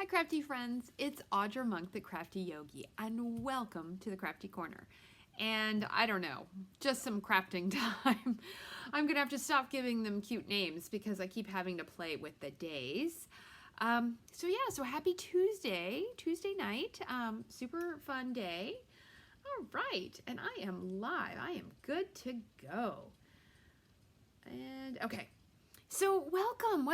Hi crafty friends, it's Audra Monk, the Crafty Yogi, and welcome to the Crafty Corner. And I don't know, just some crafting time. I'm gonna have to stop giving them cute names because I keep having to play with the days. So happy Tuesday night, super fun day. All right, and I am live, I am good to go. And okay. So welcome.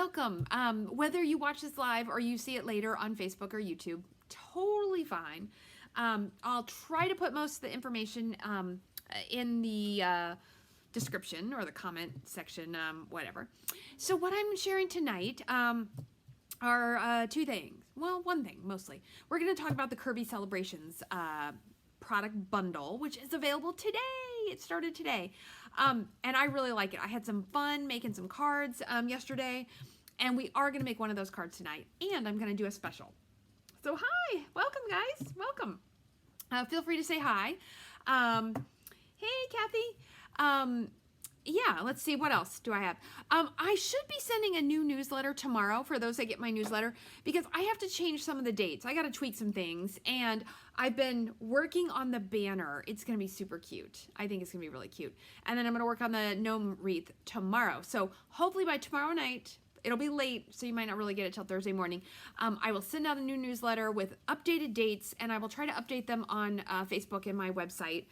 Whether you watch this live or you see it later on Facebook or YouTube, totally fine. I'll try to put most of the information in the description or the comment section, whatever. So what I'm sharing tonight are two things. Well, one thing mostly. We're going to talk about the Curvy Celebrations product bundle, which is available today. It started today. And I really like it. I had some fun making some cards yesterday, and we are going to make one of those cards tonight, and I'm going to do a special. So hi, welcome guys, welcome. Feel free to say hi. Hey Kathy. Yeah, let's see, what else do I have? I should be sending a new newsletter tomorrow for those that get my newsletter because I have to change some of the dates. I got to tweak some things, and I've been working on the banner. It's going to be super cute. I think it's going to be really cute. And then I'm going to work on the gnome wreath tomorrow. So hopefully by tomorrow night, it'll be late, so you might not really get it till Thursday morning. I will send out a new newsletter with updated dates, and I will try to update them on Facebook and my website.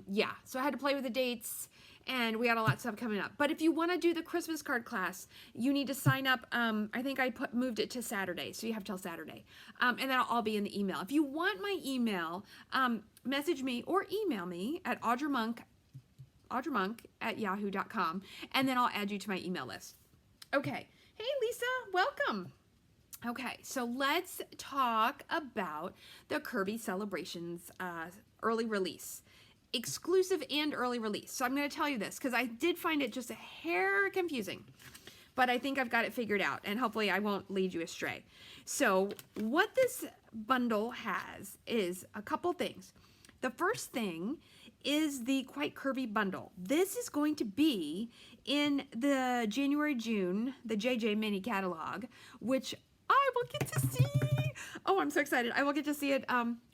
Yeah, so I had to play with the dates, and we got a lot of stuff coming up. But if you want to do the Christmas card class, you need to sign up. I think I moved it to Saturday, so you have till Saturday. And that'll all be in the email. If you want my email, message me or email me at audramunk@yahoo.com, and then I'll add you to my email list. Okay. Hey, Lisa, welcome. Okay, so let's talk about the Curvy Celebrations early release. Exclusive and early release. So I'm going to tell you this because I did find it just a hair confusing, but I think I've got it figured out, and hopefully I won't lead you astray. So what this bundle has is a couple things. The first thing is the Quite Curvy bundle. This is going to be in the January-June, the JJ mini catalog, which I will get to see. Oh, I'm so excited. I will get to see it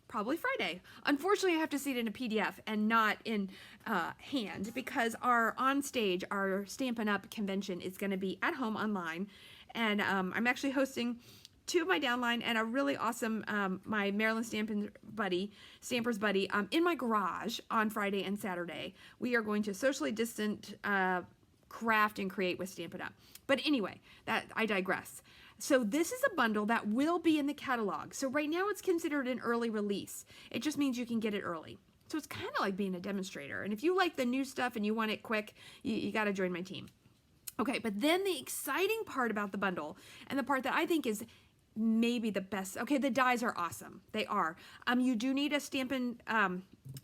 probably Friday. Unfortunately, I have to see it in a PDF and not in hand because our onstage, our Stampin' Up! Convention is going to be at home online. And I'm actually hosting two of my downline and a really awesome, my Maryland Stampers buddy, in my garage on Friday and Saturday. We are going to socially distant craft and create with Stampin' Up! But anyway, I digress. So this is a bundle that will be in the catalog. So right now it's considered an early release. It just means you can get it early. So it's kind of like being a demonstrator. And if you like the new stuff and you want it quick, you got to join my team. Okay, but then the exciting part about the bundle, and the part that I think is maybe the best. Okay, the dies are awesome. They are. You do need a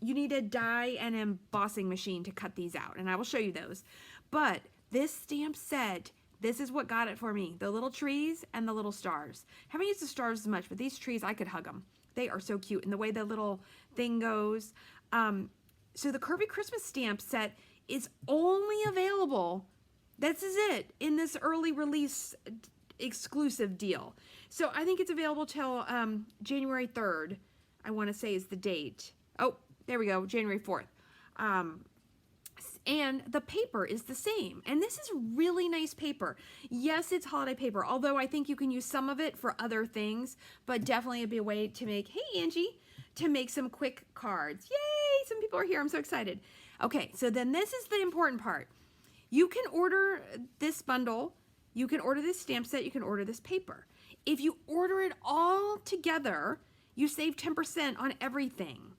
you need a die and embossing machine to cut these out, and I will show you those. But this stamp set, this is what got it for me. The little trees and the little stars. Haven't used the stars as much, but these trees, I could hug them. They are so cute, and the way the little thing goes. So the Curvy Christmas stamp set is only available, this is it, in this early release exclusive deal. So I think it's available till January 3rd, I want to say is the date. Oh, there we go, January 4th. And the paper is the same. And this is really nice paper. Yes, it's holiday paper, although I think you can use some of it for other things, but definitely it'd be a way to make, hey Angie, to make some quick cards. Yay, some people are here, I'm so excited. Okay, so then this is the important part. You can order this bundle, you can order this stamp set, you can order this paper. If you order it all together, you save 10% on everything.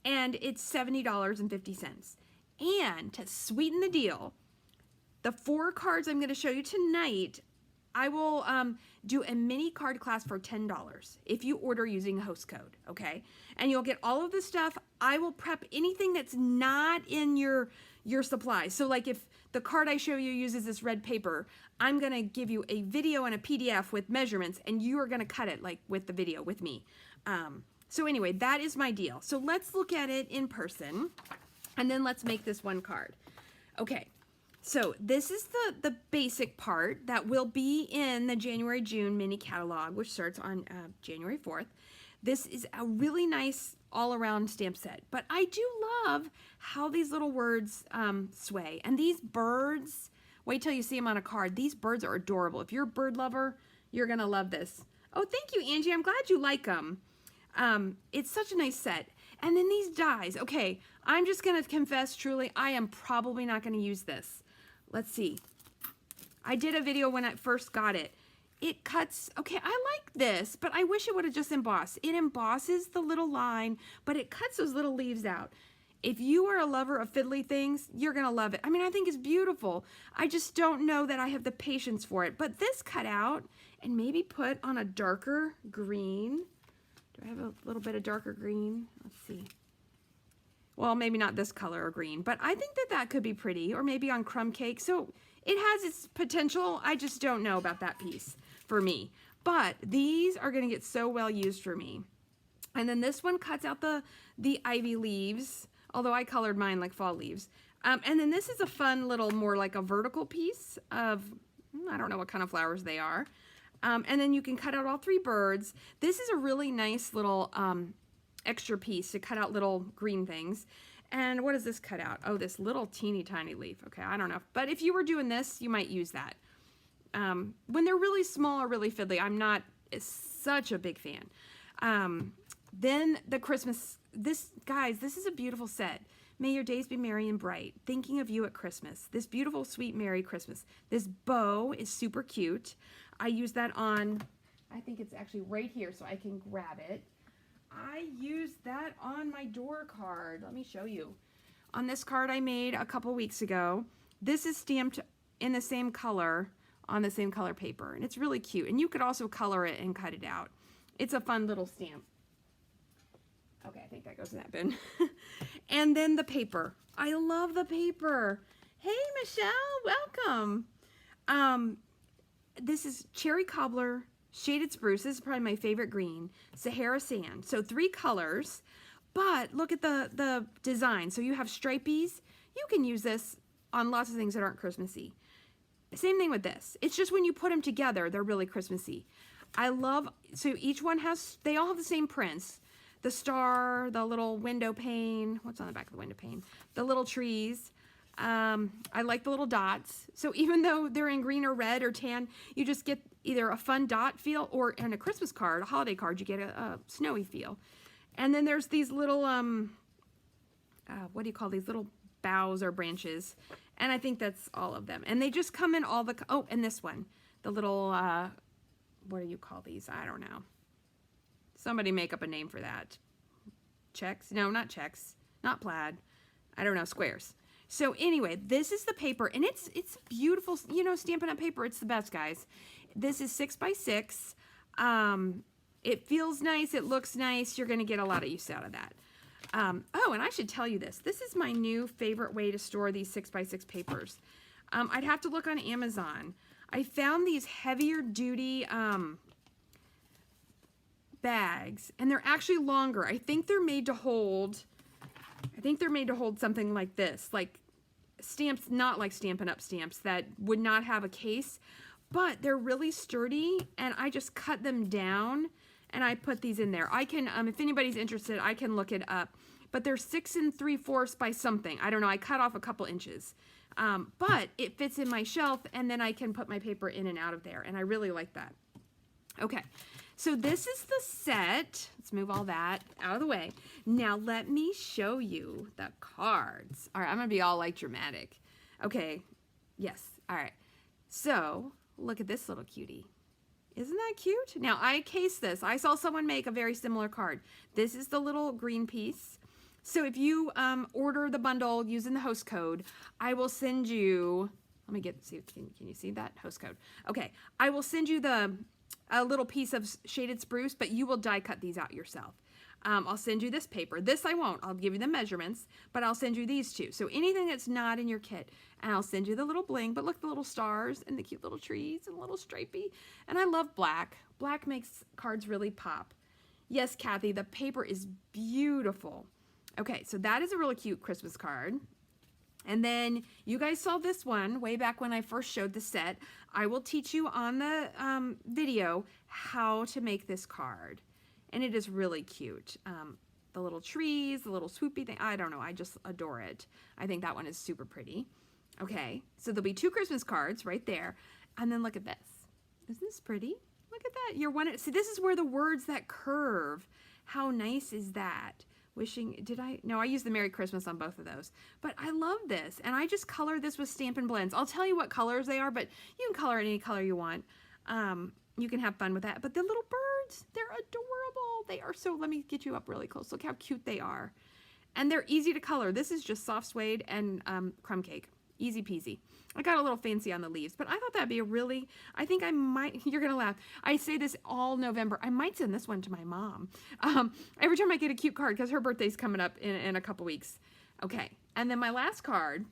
And it's $70.50. And to sweeten the deal, the 4 cards I'm going to show you tonight, I will do a mini card class for $10 if you order using a host code, okay? And you'll get all of the stuff. I will prep anything that's not in your supplies. So like if the card I show you uses this red paper, I'm going to give you a video and a PDF with measurements, and you are going to cut it like with the video with me. So anyway, that is my deal. So let's look at it in person. And then let's make this one card. Okay, So this is the basic part that will be in the January-June mini catalog, which starts on January 4th. This is a really nice all-around stamp set, but I do love how these little words sway. And these birds, wait till you see them on a card. These birds are adorable. If you're a bird lover, you're gonna love this. Oh, thank you, Angie. I'm glad you like them. It's such a nice set. And then these dies. Okay, I'm just gonna confess truly, I am probably not gonna use this. Let's see. I did a video when I first got it. It cuts, okay, I like this, but I wish it would have just embossed. It embosses the little line, but it cuts those little leaves out. If you are a lover of fiddly things, you're gonna love it. I mean, I think it's beautiful. I just don't know that I have the patience for it. But this cut out and maybe put on a darker green. Do I have a little bit of darker green? Let's see. Well, maybe not this color or green, but I think that that could be pretty, or maybe on crumb cake. So it has its potential. I just don't know about that piece for me. But these are gonna get so well used for me. And then this one cuts out the ivy leaves, although I colored mine like fall leaves. And then this is a fun little, more like a vertical piece of, I don't know what kind of flowers they are. And then you can cut out all three birds. This is a really nice little extra piece to cut out little green things. And what does this cut out? Oh, this little teeny tiny leaf. Okay, I don't know. But if you were doing this, you might use that. When they're really small or really fiddly, I'm not such a big fan. Then the Christmas, guys, this is a beautiful set. May your days be merry and bright. Thinking of you at Christmas. This beautiful, sweet, merry Christmas. This bow is super cute. I use that on, I think it's actually right here so I can grab it. I used that on my door card. Let me show you. On this card I made a couple weeks ago. This is stamped in the same color on the same color paper, and it's really cute. And you could also color it and cut it out. It's a fun little stamp. Okay, I think that goes in that bin. And then the paper. I love the paper. Hey, Michelle, welcome. This is Cherry Cobbler, Shaded Spruce. This is probably my favorite green. Sahara Sand. So 3 colors, but look at the design. So you have stripies. You can use this on lots of things that aren't Christmassy. Same thing with this. It's just when you put them together, they're really Christmassy. I love, so each one has, they all have the same prints. The star, the little window pane. What's on the back of the window pane? The little trees. I like the little dots. So even though they're in green or red or tan, you just get either a fun dot feel, or in a Christmas card, a holiday card, you get a snowy feel. And then there's these little, what do you call these little boughs or branches? And I think that's all of them. And they just come in all the, oh, and this one, the little, what do you call these? I don't know. Somebody make up a name for that. Checks? No, not checks. Not plaid. I don't know, squares. So anyway, this is the paper, and it's beautiful, you know, Stampin' Up! Paper, it's the best, guys. This is 6 by 6. It feels nice, it looks nice, you're gonna get a lot of use out of that. Oh, and I should tell you this. This is my new favorite way to store these 6 by 6 papers. I'd have to look on Amazon. I found these heavier duty bags, and they're actually longer. I think they're made to hold something like this, like stamps, not like Stampin' Up! Stamps that would not have a case, but they're really sturdy, and I just cut them down and I put these in there. I can, if anybody's interested, I can look it up, but they're 6 3/4 by something. I don't know, I cut off a couple inches, but it fits in my shelf, and then I can put my paper in and out of there, and I really like that. Okay. So this is the set. Let's move all that out of the way. Now let me show you the cards. All right, I'm gonna be all like dramatic. Okay, yes, all right. So look at this little cutie. Isn't that cute? Now I cased this. I saw someone make a very similar card. This is the little green piece. So if you order the bundle using the host code, I will send you, let me get, see, can you see that? Host code. Okay, I will send you a little piece of shaded spruce, but you will die cut these out yourself. I'll send you this paper. This I won't. I'll give you the measurements, but I'll send you these two. So anything that's not in your kit, and I'll send you the little bling, but look, the little stars and the cute little trees and a little stripey. And I love black. Black makes cards really pop. Yes, Kathy, the paper is beautiful. Okay, so that is a really cute Christmas card. And then you guys saw this one way back when I first showed the set. I will teach you on the video how to make this card. And it is really cute. The little trees, the little swoopy thing. I don't know. I just adore it. I think that one is super pretty. Okay, so there'll be 2 Christmas cards right there. And then look at this. Isn't this pretty? Look at that. You're one. See, this is where the words that curve. How nice is that? Wishing, no, I used the Merry Christmas on both of those. But I love this. And I just colored this with Stampin' Blends. I'll tell you what colors they are, but you can color it any color you want. You can have fun with that. But the little birds, they're adorable. They are so, let me get you up really close. Look how cute they are. And they're easy to color. This is just soft suede and crumb cake. Easy peasy. I got a little fancy on the leaves, but I thought that'd be a really, I think I might, you're going to laugh. I say this all November. I might send this one to my mom. Every time I get a cute card, because her birthday's coming up in a couple weeks. Okay. And then my last card,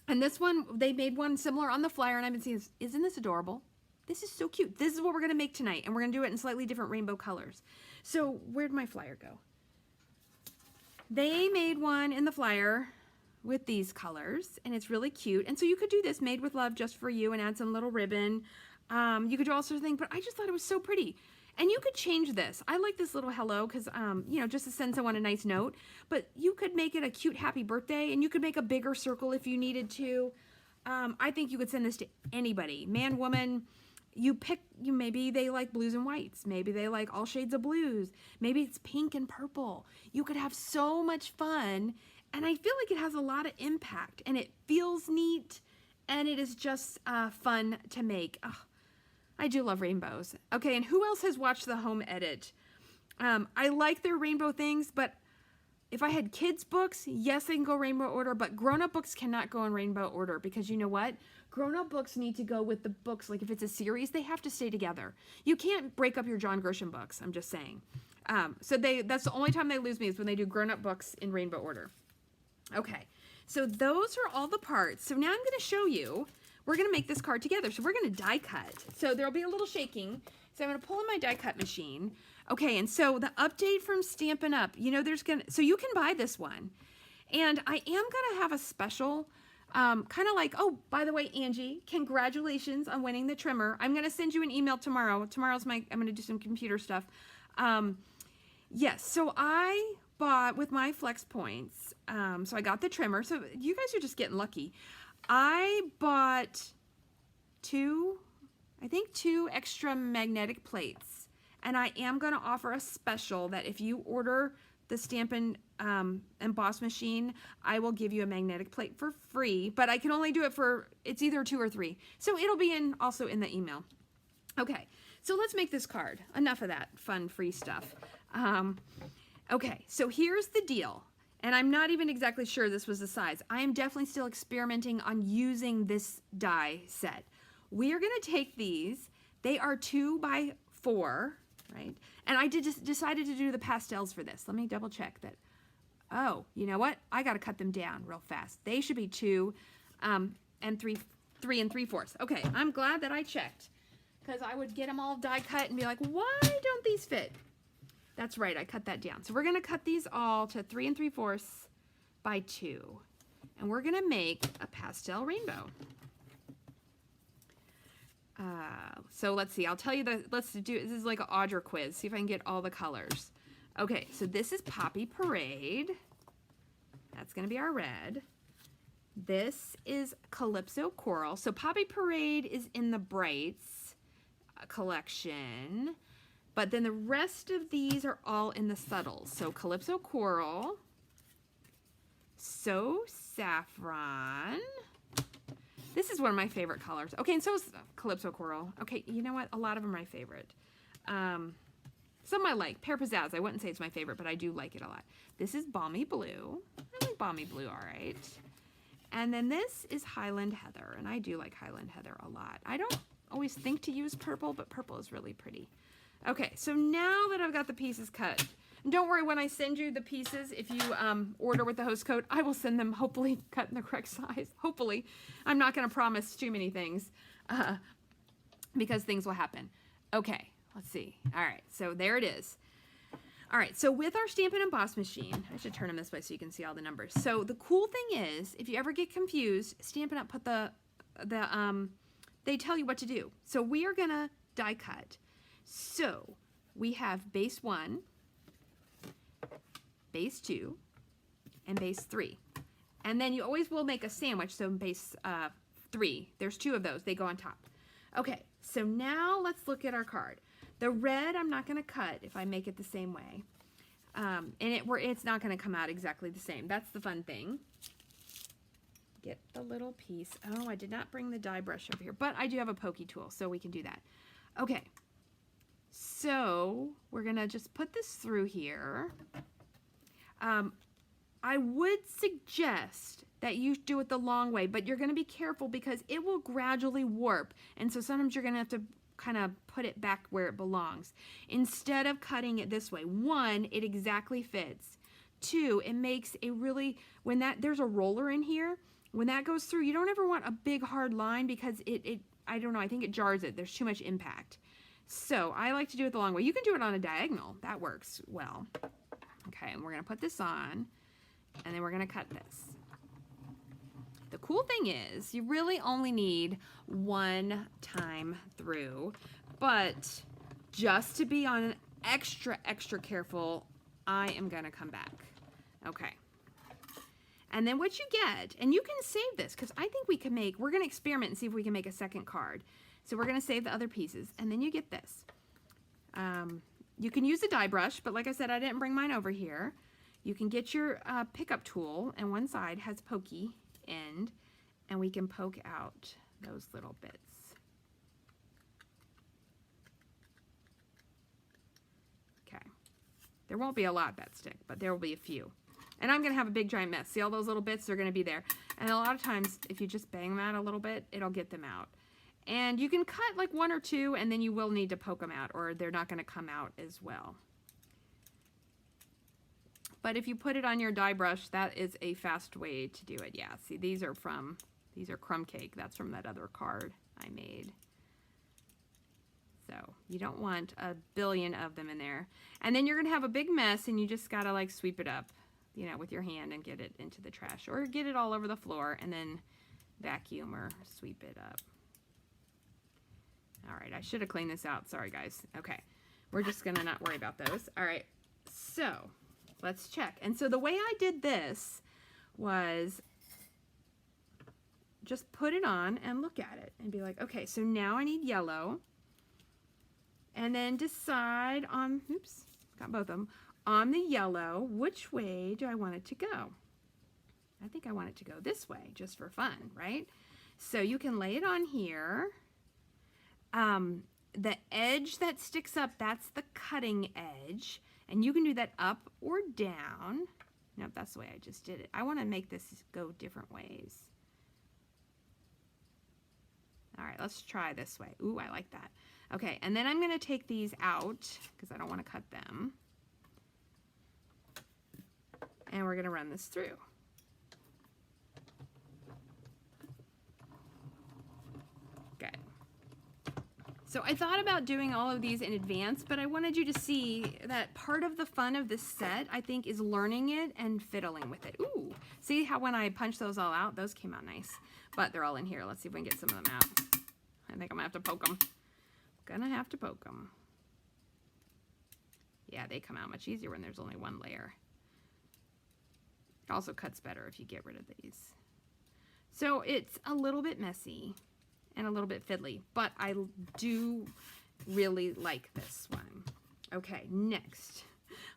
and this one, they made one similar on the flyer, and I've been seeing, isn't this adorable? This is so cute. This is what we're going to make tonight, and we're going to do it in slightly different rainbow colors. So where'd my flyer go? They made one in the flyer with these colors, and it's really cute. And so you could do this made with love just for you and add some little ribbon. You could do all sorts of things, but I just thought it was so pretty. And you could change this. I like this little hello because, you know, just to send someone a nice note. But you could make it a cute happy birthday, and you could make a bigger circle if you needed to. I think you could send this to anybody, man, woman. You pick, maybe they like blues and whites. Maybe they like all shades of blues. Maybe it's pink and purple. You could have so much fun. And I feel like it has a lot of impact, and it feels neat, and it is just fun to make. Oh, I do love rainbows. Okay, and who else has watched the home edit? I like their rainbow things, but if I had kids' books, yes, they can go rainbow order, but grown-up books cannot go in rainbow order because you know what? Grown-up books need to go with the books. Like if it's a series, they have to stay together. You can't break up your John Grisham books, I'm just saying. So that's the only time they lose me is when they do grown-up books in rainbow order. Okay, so those are all the parts. So now I'm going to show you, we're going to make this card together. So we're going to die cut. So there'll be a little shaking. So I'm going to pull in my die cut machine. Okay, and so the update from Stampin' Up, you know, so you can buy this one. And I am going to have a special, kind of like, oh, by the way, Angie, congratulations on winning the trimmer. I'm going to send you an email tomorrow. I'm going to do some computer stuff. Yes, so I bought with my flex points, so I got the trimmer. So you guys are just getting lucky. I bought two extra magnetic plates, and I am going to offer a special that if you order the Stampin' Emboss machine, I will give you a magnetic plate for free, but I can only do it for, it's either 2 or 3. So it'll be also in the email. Okay, so let's make this card. Enough of that fun free stuff. Okay, so here's the deal, and I'm not even exactly sure this was the size. I am definitely still experimenting on using this die set. We are going to take these. They are 2 by 4, right? And I decided to do the pastels for this. Let me double check that. Oh, you know what? I got to cut them down real fast. They should be 2 and 3 3/4. Okay, I'm glad that I checked because I would get them all die cut and be like, why don't these fit? That's right, I cut that down. So we're going to cut these all to 3 3/4 by 2. And we're going to make a pastel rainbow. So let's see, I'll tell you this is like an Audra quiz. See if I can get all the colors. Okay, so this is Poppy Parade. That's going to be our red. This is Calypso Coral. So Poppy Parade is in the Brights collection. But then the rest of these are all in the subtles. So Calypso Coral, So Saffron. This is one of my favorite colors. Okay, and so is Calypso Coral. Okay, you know what? A lot of them are my favorite. Some I like. Pear Pizzazz, I wouldn't say it's my favorite, but I do like it a lot. This is Balmy Blue. I like Balmy Blue all right. And then this is Highland Heather, and I do like Highland Heather a lot. I don't always think to use purple, but purple is really pretty. Okay, so now that I've got the pieces cut, and don't worry when I send you the pieces, if you order with the host code, I will send them hopefully cut in the correct size. Hopefully. I'm not going to promise too many things because things will happen. Okay, let's see. All right, so there it is. All right, so with our Stampin' Emboss machine, I should turn them this way so you can see all the numbers. So the cool thing is, if you ever get confused, Stampin' Up! Put they tell you what to do. So we are gonna die cut. So we have base 1, base 2, and base 3. And then you always will make a sandwich, so base 3. There's 2 of those, they go on top. Okay, so now let's look at our card. The red I'm not gonna cut if I make it the same way. And it's not gonna come out exactly the same. That's the fun thing. Get the little piece. Oh, I did not bring the die brush over here, but I do have a pokey tool, so we can do that. Okay, so we're gonna just put this through here. I would suggest that you do it the long way, but you're gonna be careful because it will gradually warp, and so sometimes you're gonna have to kind of put it back where it belongs. Instead of cutting it this way, 1, it exactly fits. 2, it makes a really, there's a roller in here, when that goes through, you don't ever want a big hard line because I don't know, I think it jars it. There's too much impact. So I like to do it the long way. You can do it on a diagonal. That works well. Okay, and we're gonna put this on, and then we're gonna cut this. The cool thing is, you really only need 1 time through, but just to be on an extra careful, I am gonna come back. Okay. And then what you get, and you can save this, because I think we're gonna experiment and see if we can make a second card. So we're gonna save the other pieces, and then you get this. You can use a die brush, but like I said, I didn't bring mine over here. You can get your pickup tool, and one side has a pokey end, and we can poke out those little bits. Okay. There won't be a lot that stick, but there will be a few. And I'm gonna have a big giant mess. See all those little bits? They're gonna be there. And a lot of times, if you just bang them out a little bit, it'll get them out. And you can cut like 1 or 2, and then you will need to poke them out, or they're not gonna come out as well. But if you put it on your die brush, that is a fast way to do it. Yeah, see, these are crumb cake. That's from that other card I made. So you don't want a billion of them in there. And then you're gonna have a big mess, and you just gotta like sweep it up, you know, with your hand and get it into the trash, or get it all over the floor and then vacuum or sweep it up. All right, I should have cleaned this out. Sorry, guys. Okay, we're just gonna not worry about those. All right, so let's check. And so the way I did this was just put it on and look at it and be like, okay, so now I need yellow. And then decide on, oops, got both of them, on the yellow, which way do I want it to go? I think I want it to go this way, just for fun, right? So you can lay it on here. The edge that sticks up, that's the cutting edge. And you can do that up or down. Nope, that's the way I just did it. I want to make this go different ways. All right, let's try this way. Ooh, I like that. Okay, and then I'm going to take these out because I don't want to cut them. And we're going to run this through. Good. So I thought about doing all of these in advance, but I wanted you to see that part of the fun of this set, I think, is learning it and fiddling with it. Ooh, see how when I punch those all out, those came out nice. But they're all in here. Let's see if we can get some of them out. I think I'm gonna have to poke them. Gonna have to poke them. Yeah, they come out much easier when there's only one layer. It also cuts better if you get rid of these. So it's a little bit messy and a little bit fiddly, but I do really like this one. Okay, next.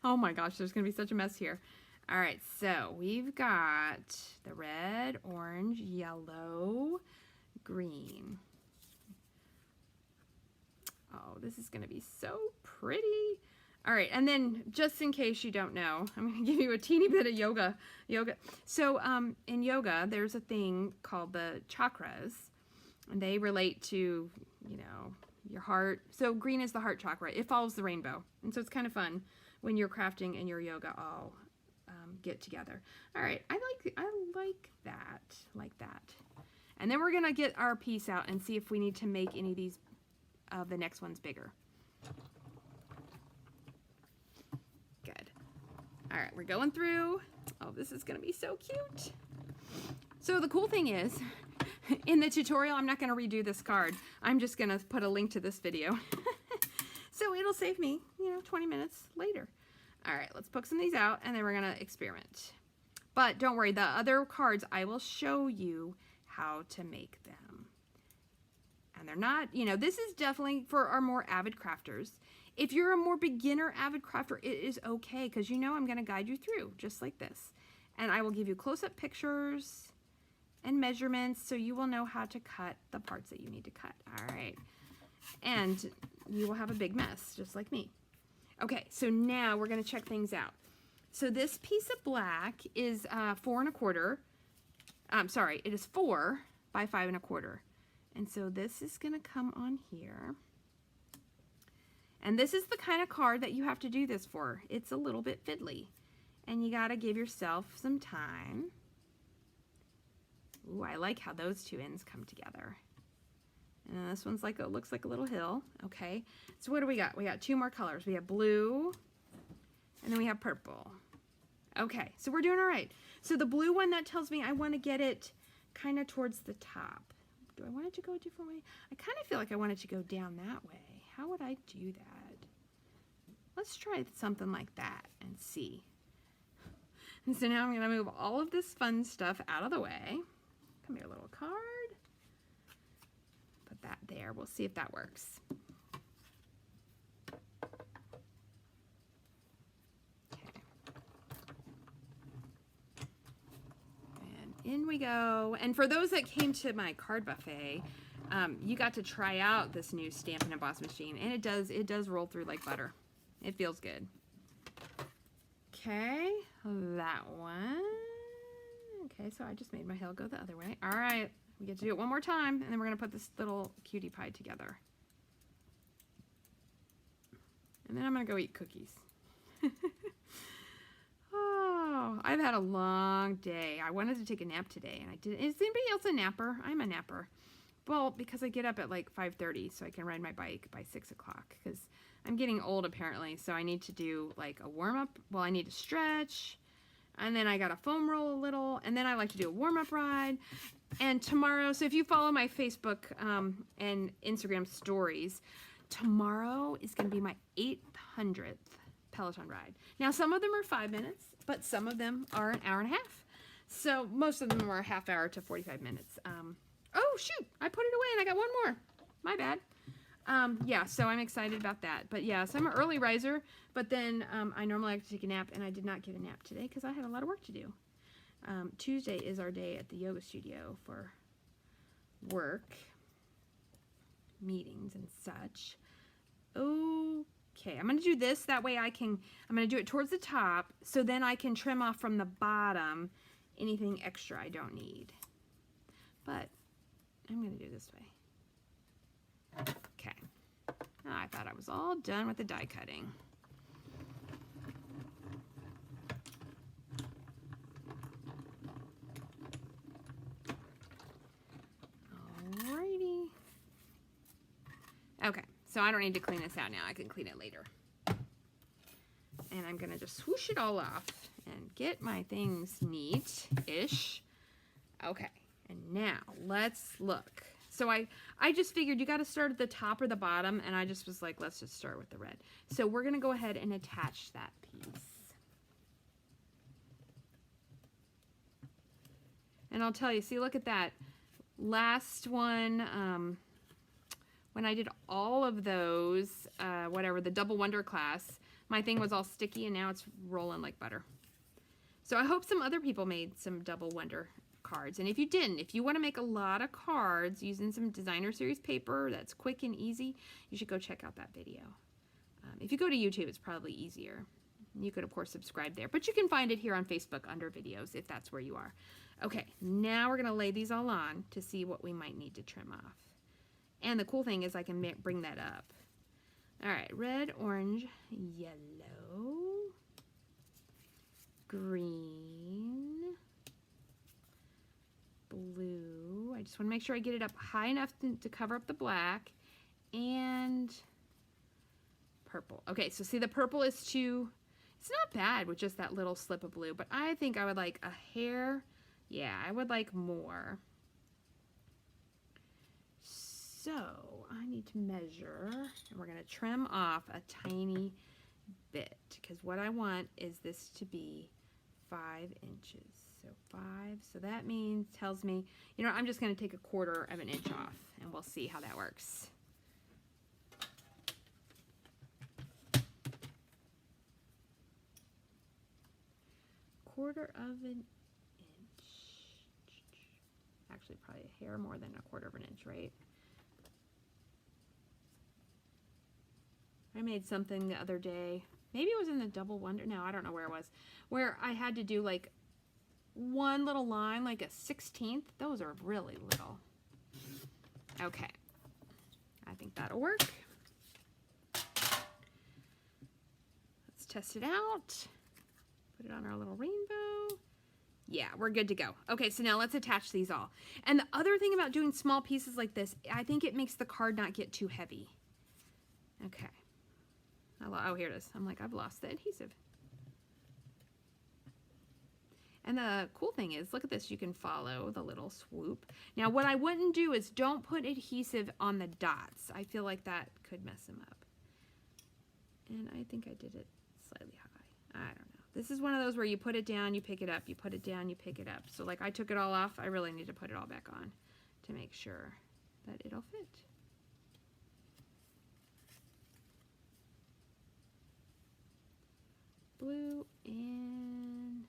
Oh my gosh, there's gonna be such a mess here. All right, so we've got the red, orange, yellow, green. Oh, this is gonna be so pretty. All right, and then just in case you don't know, I'm gonna give you a teeny bit of yoga. So in yoga, there's a thing called the chakras, and they relate to, you know, your heart. So green is the heart chakra. It follows the rainbow, and so it's kind of fun when you're crafting and your yoga all get together. All right, I like that. And then we're gonna get our piece out and see if we need to make any of these the next one's bigger. Good. All right, we're going through. Oh, this is gonna be so cute. So the cool thing is, in the tutorial, I'm not gonna redo this card. I'm just gonna put a link to this video. So it'll save me, 20 minutes later. All right, let's poke some of these out and then we're gonna experiment. But don't worry, the other cards, I will show you how to make them. And they're not, this is definitely for our more avid crafters. If you're a more beginner avid crafter, it is okay, because I'm gonna guide you through, just like this. And I will give you close-up pictures and measurements so you will know how to cut the parts that you need to cut. All right. And you will have a big mess, just like me. Okay, so now we're gonna check things out. So this piece of black is 4 1/4. Sorry, it is 4 by 5 1/4. And so this is gonna come on here. And this is the kind of card that you have to do this for. It's a little bit fiddly. And you gotta give yourself some time. Ooh, I like how those two ends come together. And then this one's looks like a little hill. Okay, so what do we got? We got 2 more colors. We have blue, and then we have purple. Okay, so we're doing all right. So the blue one, that tells me I want to get it kind of towards the top. Do I want it to go a different way? I kind of feel like I want it to go down that way. How would I do that? Let's try something like that and see. And so now I'm going to move all of this fun stuff out of the way. Come here, little card. Put that there. We'll see if that works. Okay. And in we go. And for those that came to my card buffet, you got to try out this new stamp and emboss machine, and it does roll through like butter. It feels good. Okay, that one. Okay, so I just made my hill go the other way. All right, we get to do it one more time, and then we're gonna put this little cutie pie together. And then I'm gonna go eat cookies. Oh, I've had a long day. I wanted to take a nap today, and I didn't. Is anybody else a napper? I'm a napper. Well, because I get up at like 5:30 so I can ride my bike by 6 o'clock, because I'm getting old apparently, so I need to do like a warm-up. Well, I need to stretch, and then I got to foam roll a little, and then I like to do a warm-up ride. And tomorrow, so if you follow my Facebook and Instagram stories, tomorrow is going to be my 800th Peloton ride. Now, some of them are 5 minutes, but some of them are an hour and a half. So most of them are a half hour to 45 minutes. Oh, shoot, I put it away and I got one more. My bad. Yeah, so I'm excited about that. But yeah, so I'm an early riser, but then I normally like to take a nap, and I did not get a nap today because I had a lot of work to do. Tuesday is our day at the yoga studio for work, meetings and such. Okay, I'm going to do this. That way I'm going to do it towards the top, so then I can trim off from the bottom anything extra I don't need. But I'm going to do it this way. Okay. I thought I was all done with the die cutting. Alrighty. Okay, so I don't need to clean this out now. I can clean it later. And I'm going to just swoosh it all off and get my things neat-ish. Okay, and now let's look. So I just figured you got to start at the top or the bottom, and I just was like, let's just start with the red. So we're going to go ahead and attach that piece. And I'll tell you, see, look at that. Last one, when I did all of those, the Double Wonder class, my thing was all sticky, and now it's rolling like butter. So I hope some other people made some Double Wonder cards. And if you didn't, if you want to make a lot of cards using some designer series paper that's quick and easy, you should go check out that video. If you go to YouTube, it's probably easier. You could, of course, subscribe there, but you can find it here on Facebook under videos if that's where you are. Okay, now we're going to lay these all on to see what we might need to trim off. And the cool thing is I can bring that up. All right, red, orange, yellow, green, blue. I just want to make sure I get it up high enough to cover up the black, and purple. Okay, so see, the purple is too It's not bad with just that little slip of blue, but I think I would like a hair. Yeah, I would like more. So I need to measure, and we're going to trim off a tiny bit, because what I want is this to be 5 inches. So 5, so that means, tells me, you know, I'm just going to take 1/4 of an inch off, and we'll see how that works. Quarter of an inch. Actually, probably a hair more than 1/4 of an inch, right? I made something the other day. Maybe it was in the Double Wonder. No, I don't know where it was. Where I had to do like one little line, like a 1/16. Those are really little. Okay. I think that'll work. Let's test it out. Put it on our little rainbow. Yeah, we're good to go. Okay, so now let's attach these all. And the other thing about doing small pieces like this, I think it makes the card not get too heavy. Okay. Oh, here it is. I'm like, I've lost the adhesive. And the cool thing is, look at this, you can follow the little swoop. Now, what I wouldn't do is don't put adhesive on the dots. I feel like that could mess them up. And I think I did it slightly high. I don't know. This is one of those where you put it down, you pick it up, you put it down, you pick it up. So like I took it all off, I really need to put it all back on to make sure that it'll fit. Blue and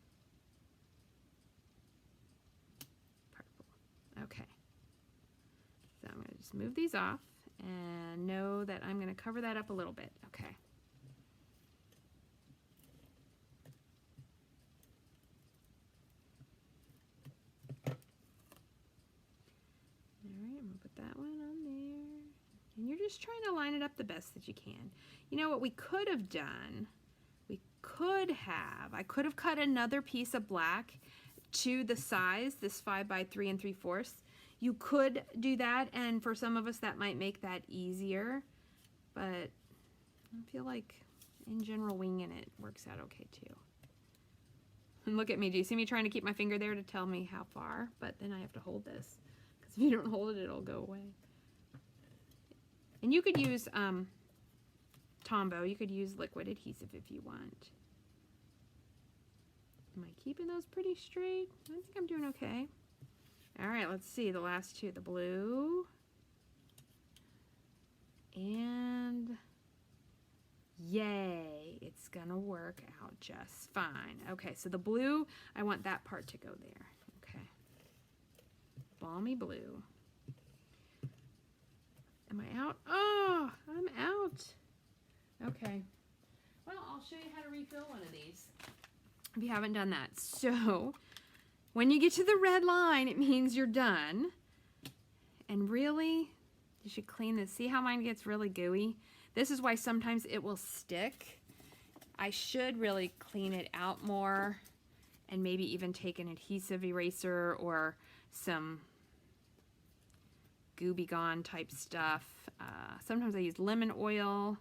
purple. Okay. So I'm going to just move these off and know that I'm going to cover that up a little bit. Okay. Alright, I'm going to put that one on there. And you're just trying to line it up the best that you can. You know what we could have done? I could have cut another piece of black to the size, this 5 by 3 3/4. You could do that, and for some of us that might make that easier, but I feel like in general winging it works out okay too. And look at me, do you see me trying to keep my finger there to tell me how far? But then I have to hold this, because if you don't hold it, it'll go away. And you could use Tombow, you could use liquid adhesive if you want. Am I keeping those pretty straight? I think I'm doing okay. All right, let's see the last two, the blue and yay, it's gonna work out just fine. Okay, so the blue, I want that part to go there. Okay, balmy blue. Am I out? Oh, I'm out. Okay, well, I'll show you how to refill one of these if you haven't done that. So when you get to the red line, it means you're done. And really, you should clean this. See how mine gets really gooey? This is why sometimes it will stick. I should really clean it out more and maybe even take an adhesive eraser or some Gooby Gone type stuff. Sometimes I use lemon oil.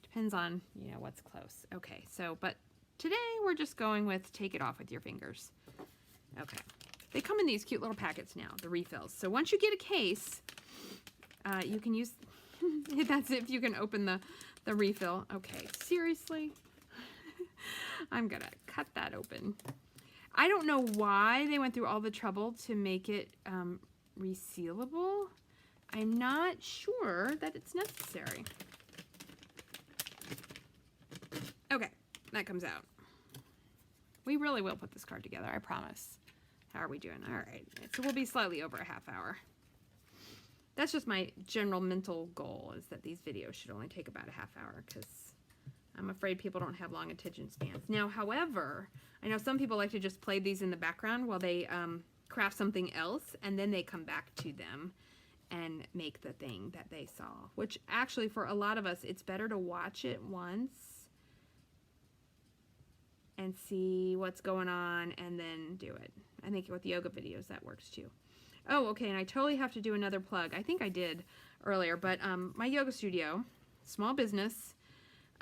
Depends on, you know, what's close. Okay, so, but today we're just going with take it off with your fingers. Okay, they come in these cute little packets now, the refills. So once you get a case, you can use, that's if you can open the refill. Okay, seriously? I'm gonna cut that open. I don't know why they went through all the trouble to make it resealable. I'm not sure that it's necessary. Okay, that comes out. We really will put this card together, I promise. How are we doing? All right, so we'll be slightly over a half hour. That's just my general mental goal, is that these videos should only take about a half hour, because I'm afraid people don't have long attention spans. Now, however, I know some people like to just play these in the background while they craft something else, and then they come back to them and make the thing that they saw, which actually for a lot of us, it's better to watch it once and see what's going on and then do it. I think with yoga videos that works too. Oh, okay, and I totally have to do another plug. I think I did earlier, but my yoga studio, small business,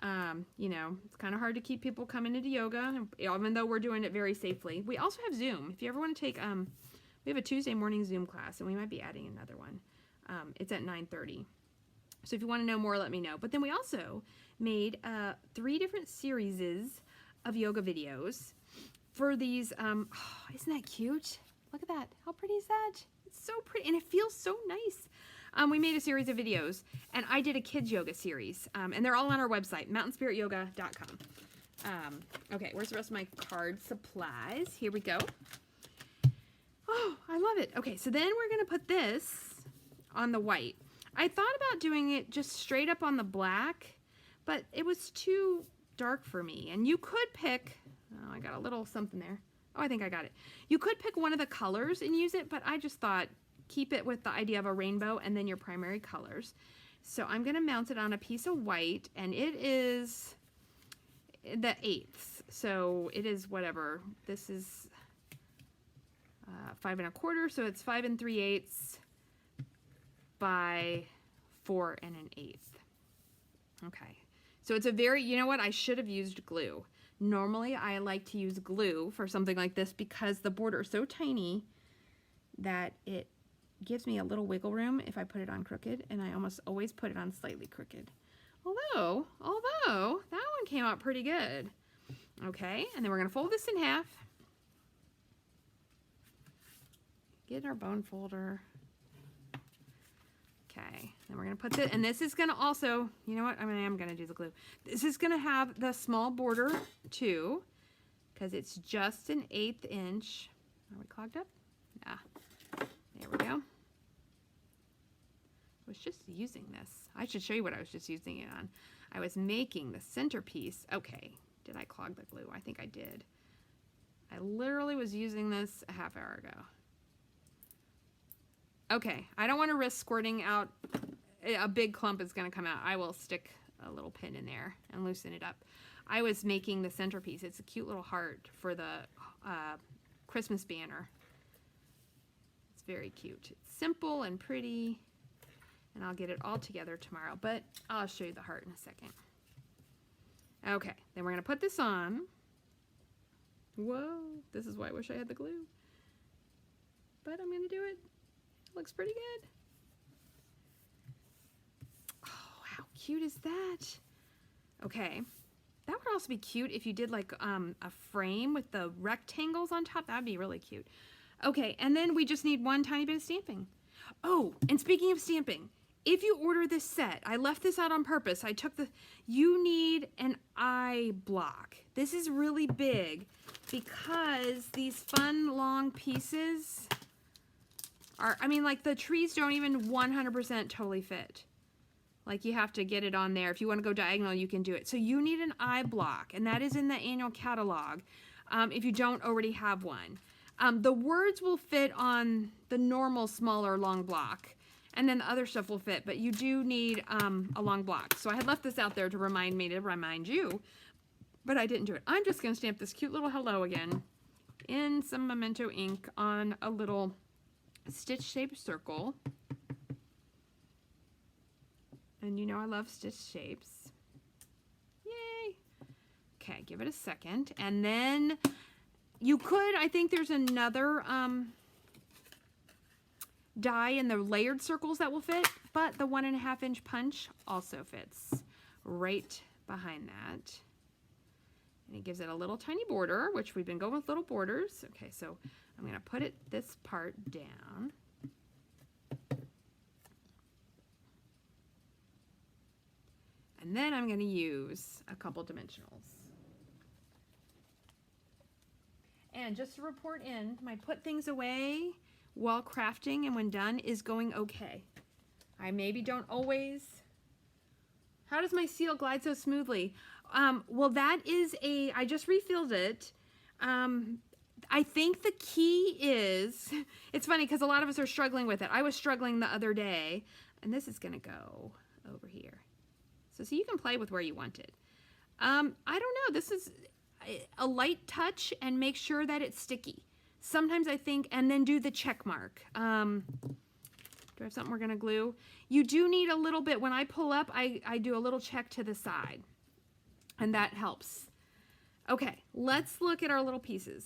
You know, it's kind of hard to keep people coming into yoga, even though we're doing it very safely. We also have Zoom. If you ever want to take, we have a Tuesday morning Zoom class, and we might be adding another one. It's at 9:30. So if you want to know more, let me know. But then we also made 3 different series of yoga videos for these. Oh, isn't that cute? Look at that. How pretty is that? It's so pretty, and it feels so nice. We made a series of videos, and I did a kids yoga series, and they're all on our website, mountainspirityoga.com. Okay, where's the rest of my card supplies? Here we go. Oh, I love it. Okay, so then we're going to put this on the white. I thought about doing it just straight up on the black, but it was too dark for me. And you could pick, oh, I got a little something there. Oh, I think I got it. You could pick one of the colors and use it, but I just thought keep it with the idea of a rainbow and then your primary colors. So I'm going to mount it on a piece of white, and it is the 1/8. So it is whatever. This is 5 1/4, so it's 5 3/8 by 4 1/8. Okay, so it's a very, you know what, I should have used glue. Normally I like to use glue for something like this because the border is so tiny that it gives me a little wiggle room if I put it on crooked, and I almost always put it on slightly crooked. Although that one came out pretty good. Okay, and then we're going to fold this in half. Get our bone folder. Okay, then we're going to put this, and this is going to also, you know what, I am going to do the glue. This is going to have the small border too, because it's just an 1/8 inch. Are we clogged up? Yeah. There we go. I was just using this. I should show you what I was just using it on. I was making the centerpiece. Okay, did I clog the glue? I think I did. I literally was using this a half hour ago. Okay, I don't want to risk squirting out. A big clump is going to come out. I will stick a little pin in there and loosen it up. I was making the centerpiece. It's a cute little heart for the Christmas banner. It's very cute. It's simple and pretty, and I'll get it all together tomorrow, but I'll show you the heart in a second. Okay, then we're going to put this on. Whoa, this is why I wish I had the glue. But I'm going to do it. Looks pretty good. Oh, how cute is that? Okay, that would also be cute if you did like a frame with the rectangles on top. That'd be really cute. Okay, and then we just need one tiny bit of stamping. Oh, and speaking of stamping, if you order this set, I left this out on purpose. You need an eye block. This is really big because these fun long pieces are, I mean, like the trees don't even 100% totally fit. Like you have to get it on there. If you want to go diagonal, you can do it. So you need an eye block, and that is in the annual catalog if you don't already have one. The words will fit on the normal smaller long block, and then the other stuff will fit, but you do need a long block. So I had left this out there to remind me to remind you, but I didn't do it. I'm just going to stamp this cute little hello again in some Memento ink on a little stitch-shaped circle. And you know I love stitch shapes. Yay! Okay, give it a second. And then you could, I think there's another die in the layered circles that will fit, but the 1.5 inch punch also fits right behind that. And it gives it a little tiny border, which we've been going with little borders. Okay, so I'm going to put this part down. And then I'm going to use a couple dimensionals. And just to report in, my put things away while crafting and when done is going okay. I maybe don't always. How does my seal glide so smoothly? Well, that is I just refilled it. I think the key is, it's funny because a lot of us are struggling with it. I was struggling the other day, and this is going to go over here. So you can play with where you want it. I don't know. This is a light touch and make sure that it's sticky. Sometimes I think, and then do the check mark. Do I have something we're going to glue? You do need a little bit. When I pull up, I do a little check to the side. and that helps. Okay, let's look at our little pieces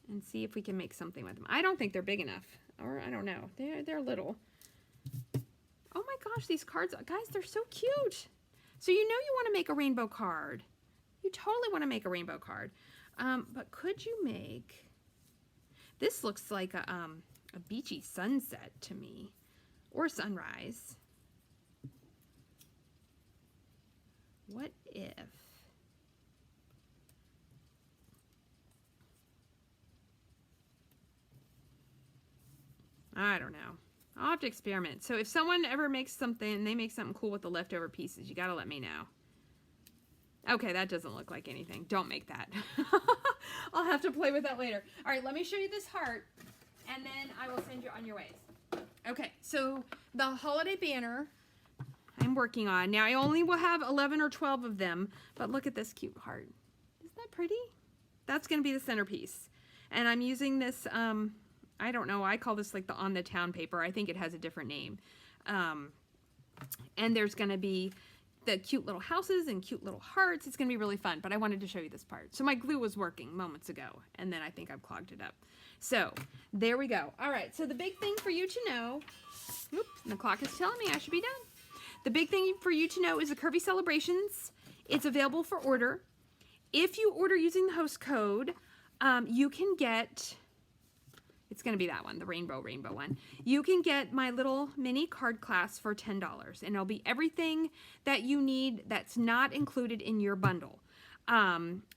and see if we can make something with them. I don't think they're big enough, or I don't know. They're little. Oh my gosh, these cards, guys, they're so cute. So you know you want to make a rainbow card. You totally want to make a rainbow card. But could you make, this looks like a beachy sunset to me, or sunrise. What if? I don't know. I'll have to experiment. So if someone ever makes something, and they make something cool with the leftover pieces, you gotta let me know. Okay, that doesn't look like anything. Don't make that. I'll have to play with that later. All right, let me show you this heart, and then I will send you on your ways. Okay, so the holiday banner I'm working on. Now, I only will have 11 or 12 of them, but look at this cute heart. Isn't that pretty? That's going to be the centerpiece. And I'm using this, I don't know, I call this like the On the Town paper. I think it has a different name. And there's going to be the cute little houses and cute little hearts. It's going to be really fun, but I wanted to show you this part. So my glue was working moments ago, and then I think I've clogged it up. So there we go. All right, so the big thing for you to know, oops, the clock is telling me I should be done. The big thing for you to know is the Curvy Celebrations. It's available for order. If you order using the host code, you can get, it's going to be that one, the rainbow one. You can get my little mini card class for $10, and it'll be everything that you need that's not included in your bundle.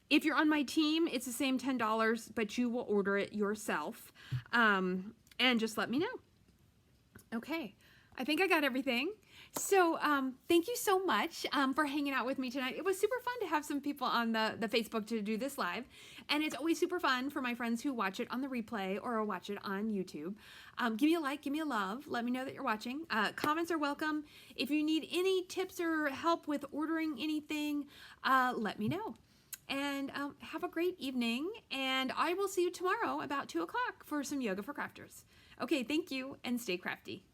If you're on my team, it's the same $10, but you will order it yourself, and just let me know. Okay, I think I got everything. So thank you so much for hanging out with me tonight. It was super fun to have some people on the Facebook to do this live. And it's always super fun for my friends who watch it on the replay or watch it on YouTube. Give me a like, give me a love. Let me know that you're watching. Comments are welcome. If you need any tips or help with ordering anything, let me know. And have a great evening. And I will see you tomorrow about 2 o'clock for some Yoga for Crafters. Okay, thank you, and stay crafty.